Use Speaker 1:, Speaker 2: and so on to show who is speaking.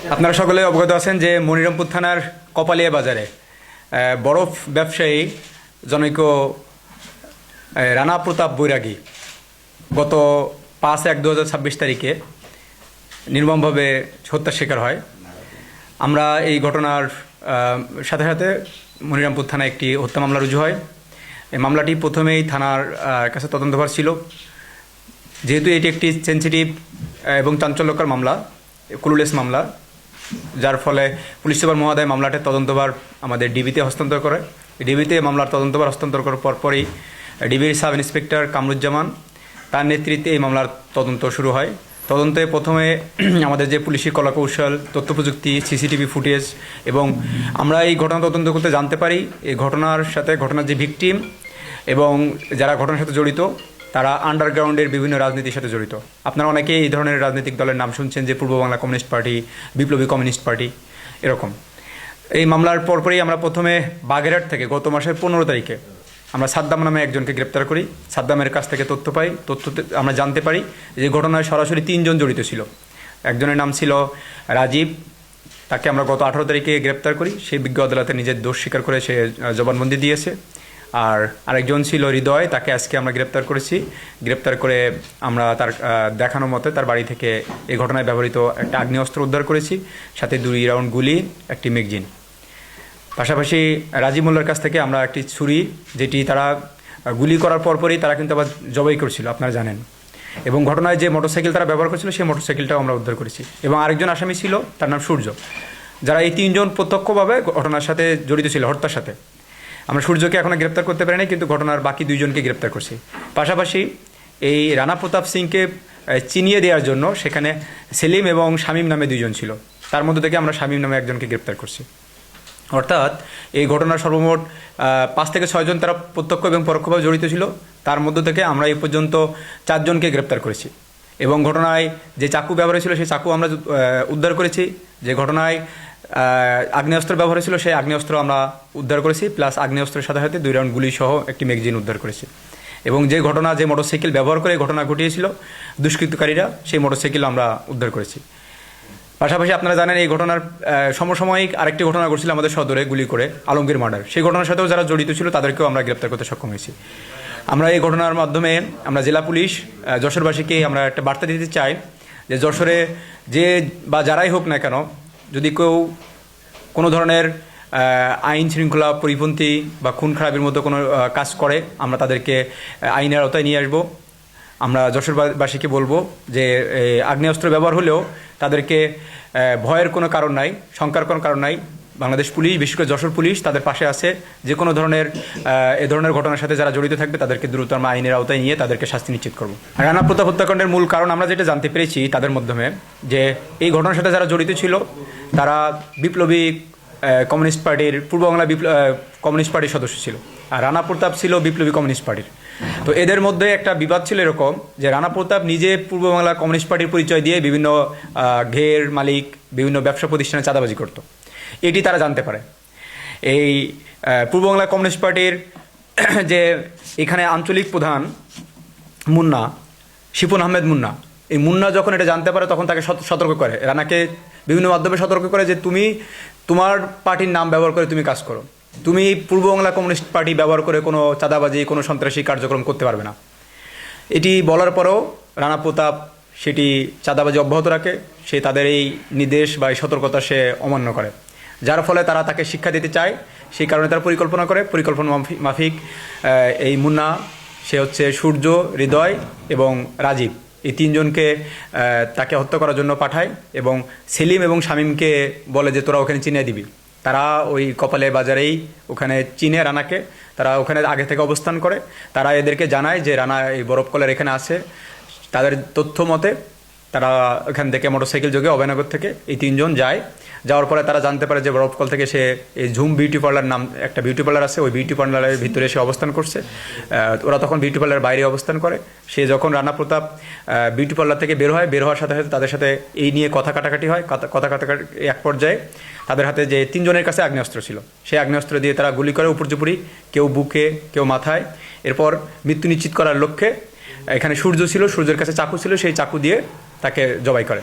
Speaker 1: আপনারা সকলে অবগত আছেন যে মনিরামপুর থানার কপালিয়া বাজারে বরফ ব্যবসায়ী জনৈক রানা প্রতাপ বৈরাগী গত 5/1/2026 তারিখে নির্মমভাবে হত্যার শিকার হয়। আমরা এই ঘটনার সাথে সাথে মনিরামপুর থানায় একটি হত্যা মামলা রুজু হয়। এই মামলাটি প্রথমেই থানার কাছে তদন্তভার ছিল, যেহেতু এটি একটি সেন্সিটিভ এবং চাঞ্চল্যকর মামলা, ক্লুলেস মামলা, যার ফলে পুলিশ সুপার মহোদয় মামলাটির তদন্তভার আমাদের ডিবিতে হস্তান্তর করে। ডিবিতে মামলার তদন্তভার হস্তান্তর করার পরপরই ডিবির সাব ইন্সপেক্টর কামরুজ্জামান তার নেতৃত্বে এই মামলার তদন্ত শুরু হয়। তদন্তে প্রথমে আমাদের যে পুলিশি কলাকৌশল, তথ্য প্রযুক্তি, সিসিটিভি ফুটেজ এবং আমরা এই ঘটনা তদন্ত করতে জানতে পারি এই ঘটনার সাথে ঘটনার যে ভিকটিম এবং যারা ঘটনার সাথে জড়িত তারা আন্ডারগ্রাউন্ডের বিভিন্ন রাজনীতির সাথে জড়িত। আপনারা অনেকেই এই ধরনের রাজনৈতিক দলের নাম শুনছেন, যে পূর্ব বাংলা কমিউনিস্ট পার্টি, বিপ্লবী কমিউনিস্ট পার্টি, এরকম। এই মামলার পরপরই আমরা প্রথমে বাগেরহাট থেকে গত মাসের 15 তারিখে আমরা সাদ্দাম নামে একজনকে গ্রেপ্তার করি। সাদ্দামের কাছ থেকে তথ্য পাই। তথ্যতে আমরা জানতে পারি যে ঘটনায় সরাসরি 3 জন জড়িত ছিল। একজনের নাম ছিল রাজীব, তাকে আমরা গত 18 তারিখে গ্রেপ্তার করি। সে বিজ্ঞ আদালতে নিজের দোষ স্বীকার করে সে জবানবন্দি দিয়েছে। আর আরেকজন ছিল হৃদয়, তাকে আজকে আমরা গ্রেপ্তার করেছি। গ্রেপ্তার করে আমরা তার দেখানো মতে তার বাড়ি থেকে এই ঘটনায় ব্যবহৃত একটা আগ্নেয়াস্ত্র উদ্ধার করেছি, সাথে 2 রাউন্ড গুলি, একটি ম্যাগজিন। পাশাপাশি রাজীব মোল্লার কাছ থেকে আমরা একটি ছুরি, যেটি তারা গুলি করার পরপরই তারা কিন্তু আবার জবাই করেছিল, আপনারা জানেন। এবং ঘটনায় যে মোটরসাইকেল তারা ব্যবহার করেছিল সেই মোটরসাইকেলটাও আমরা উদ্ধার করেছি। এবং আরেকজন আসামি ছিল, তার নাম সূর্য। যারা এই 3 জন প্রত্যক্ষভাবে ঘটনার সাথে জড়িত ছিল, হত্যার সাথে। আমরা সূর্যকে এখনো গ্রেপ্তার করতে পারিনি, কিন্তু ঘটনার বাকি 2 জনকে গ্রেপ্তার করছি। পাশাপাশি এই রানা প্রতাপ সিংকে চিনিয়ে দেওয়ার জন্য সেখানে সেলিম এবং শামীম নামে 2 জন ছিল। তার মধ্যে থেকে আমরা শামীম নামে একজনকে গ্রেপ্তার করছি। অর্থাৎ এই ঘটনার সর্বমোট 5 থেকে 6 জন তারা প্রত্যক্ষ এবং পরোক্ষভাবে জড়িত ছিল। তার মধ্য থেকে আমরা এই পর্যন্ত 4 জনকে গ্রেপ্তার করেছি। এবং ঘটনায় যে চাকু ব্যবহার হয়েছিল সেই চাকু আমরা উদ্ধার করেছি। যে ঘটনায় আগ্নেয়াস্ত্র ব্যবহার ছিল সেই আগ্নেয়াস্ত্র আমরা উদ্ধার করেছি, প্লাস আগ্নেয়াস্ত্রের সাথে সাথে 2 রাউন্ড গুলি সহ একটি ম্যাগজিন উদ্ধার করেছি। এবং যে ঘটনা, যে মোটরসাইকেল ব্যবহার করে ঘটনা ঘটিয়েছিল দুষ্কৃতকারীরা, সেই মোটরসাইকেল আমরা উদ্ধার করেছি। পাশাপাশি আপনারা জানেন এই ঘটনার সমসাময়িক আরেকটি ঘটনা ঘটছিল আমাদের সদরে, গুলি করে আলমগীর মার্ডার। সেই ঘটনার সাথেও যারা জড়িত ছিল তাদেরকেও আমরা গ্রেপ্তার করতে সক্ষম হয়েছি। আমরা এই ঘটনার মাধ্যমে আমরা জেলা পুলিশ যশোরবাসীকে আমরা একটা বার্তা দিতে চাই যে যশোরে যে বা যারাই হোক না কেন, যদি কেউ কোনো ধরনের আইন শৃঙ্খলা পরিপন্থী বা খুন খারাপের মতো কোনো কাজ করে, আমরা তাদেরকে আইনের আওতায় নিয়ে আসবো। আমরা যশোরবাসীকে বলবো যে আগ্নেয়াস্ত্র ব্যবহার হলেও তাদেরকে ভয়ের কোনো কারণ নাই, শঙ্কার কোনো কারণ নাই। বাংলাদেশ পুলিশ, বিশেষ করে যশোর পুলিশ তাদের পাশে আছে। যে কোনো ধরনের এ ধরনের ঘটনার সাথে যারা জড়িত থাকবে তাদেরকে দ্রুত আমরা আইনের আওতায় নিয়ে তাদেরকে শাস্তি নিশ্চিত করবো। রানা প্রতাপ হত্যাকাণ্ডের মূল কারণ আমরা যেটা জানতে পেরেছি তাদের মাধ্যমে, যে এই ঘটনার সাথে যারা জড়িত ছিল তারা বিপ্লবী কমিউনিস্ট পার্টির, পূর্ব বাংলা কমিউনিস্ট পার্টির সদস্য ছিল। আর রানা প্রতাপ ছিল বিপ্লবী কমিউনিস্ট পার্টির। তো এদের মধ্যে একটা বিবাদ ছিল এরকম যে রানা প্রতাপ নিজে পূর্ব বাংলা কমিউনিস্ট পার্টির পরিচয় দিয়ে বিভিন্ন ঘের মালিক, বিভিন্ন ব্যবসা প্রতিষ্ঠানে চাঁদাবাজি করত। এটি তারা জানতে পারে। এই পূর্ব বাংলা কমিউনিস্ট পার্টির যে এখানে আঞ্চলিক প্রধান মুন্না, শিপন আহমেদ মুন্না, এই মুন্না যখন এটা জানতে পারে তখন তাকে সতর্ক করে, রানাকে বিভিন্ন মাধ্যমে সতর্ক করে যে তুমি তোমার পার্টির নাম ব্যবহার করে তুমি কাজ করো, তুমি পূর্ব বাংলা কমিউনিস্ট পার্টি ব্যবহার করে কোনো চাঁদাবাজি, কোনো সন্ত্রাসী কার্যক্রম করতে পারবে না। এটি বলার পরেও রানা প্রতাপ সেটি চাঁদাবাজি অব্যাহত রাখে। সে তাদের এই নির্দেশ বা এই সতর্কতা সে অমান্য করে, যার ফলে তারা তাকে শিক্ষা দিতে চায়। সেই কারণে তারা পরিকল্পনা করে। পরিকল্পনা মাফিক এই মুন্না, সে হচ্ছে সূর্য, হৃদয় এবং রাজীব, এই 3 জনকে তাকে হত্যা করার জন্য পাঠায়। এবং সেলিম এবং শামীমকে বলে যে তোরা ওখানে চিনিয়ে দিবি। তারা ওই কপালে বাজারেই ওখানে চিনে রানাকে, তারা ওখানে আগে থেকে অবস্থান করে। তারা এদেরকে জানায় যে রানা এই বরফকলের এখানে আছে। তাদের তথ্য মতে তারা ওখান থেকে মোটরসাইকেল যোগে অভয়নগর থেকে এই 3 জন যায়। যাওয়ার পরে তারা জানতে পারে যে বরফকল থেকে সে এই ঝুম বিউটি পার্লার নাম একটা বিউটি পার্লার আছে, ওই বিউটি পার্লারের ভিতরে সে অবস্থান করছে। ওরা তখন বিউটি পার্লারের বাইরে অবস্থান করে। সে যখন রানা প্রতাপ বিউটি পার্লার থেকে বের হওয়ার সাথে সাথে তাদের সাথে এই নিয়ে কথা কাটাকাটি হয়। কথা কাটাকাটি এক পর্যায়ে তাদের হাতে যে 3 জনের কাছে আগ্নেয়াস্ত্র ছিল, সেই আগ্নেয়াস্ত্র দিয়ে তারা গুলি করে উপর্যুপুরি, কেউ বুকে, কেউ মাথায়। এরপর মৃত্যু নিশ্চিত করার লক্ষ্যে এখানে সূর্য ছিল, সূর্যের কাছে চাকু ছিল, সেই চাকু দিয়ে তাকে জবাই করে।